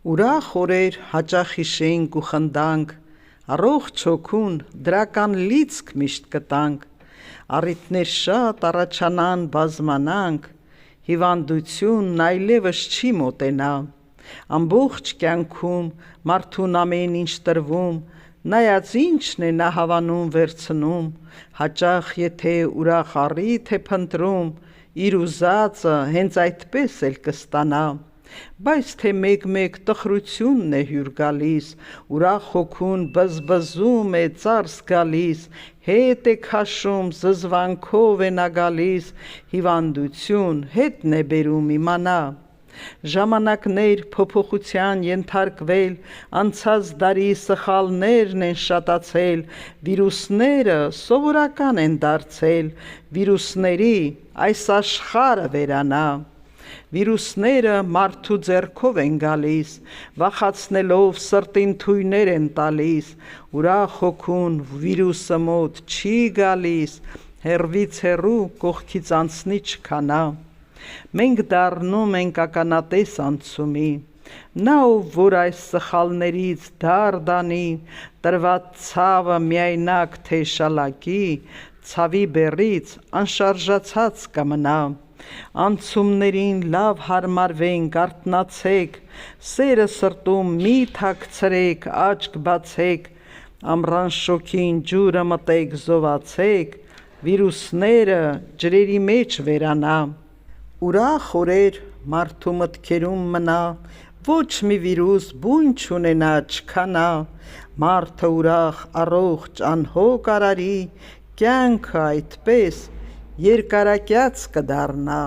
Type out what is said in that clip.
Ուրախ օրեր հաճախ հիշենք ու խնդանք, առողջ հոգուն դրական լիցք միշտ կտանք, առիթներ շատ առաջանան բազմանանք, հիվանդությունն այլևս չի մոտենա, ամբողջ կյանքում մարդուն ամեն ինչ տրվում, նայած ինչն է նա հավանում վերցնում, հաճախ եթե ուրախ առիթ է փնտրում, իր ուզածը հենց այդպես էլ կստանա, բայց թե մեկ-մեկ տխրությունն է հյուր գալիս, ուրախ հոգուն բզբզում է ծարս գալիս, հետ է քաշում զզվանքով է նա գալիս, հիվանդություն հետն է բերում իմանա, ժամանակներ փոփոխության ենթարկվել, անցած դարի սխալներն են շատացել, վիրուսները սովորական են դարձել, վիրուսների այս աշխարհը վերանա, վիրուսները մարդու ձեռքով են գալիս, վախացնելով սրտին թույներ են տալիս, ուրախ հոգուն վիրուսը մոտ չի գալիս, հեռվից հեռու կողքից անցնի չքանա, մենք դառնում ենք ականատես անցումի, նա որ այս սխալներից դարդանի, տրված ցավը միայնակ թե շալակի, ցավի բեռից անշարժացած կմնա, անցումներին լավ հարմարվենք, արթնացեք, սերը սրտում մի թաքցրեք, աչք բացեք, ամռան շոգին ջուրը մտեք, զովացեք, վիրուսները ջրերի մեջ վերանա, ուրախ օրեր մարդու մտքերում մնա, ոչ մի վիրուս բույն չունենա, չքանա, մարդը ուրախ, առողջ, անհոգ արարի, կյանքը այդպես երկարակյաց կդառնա։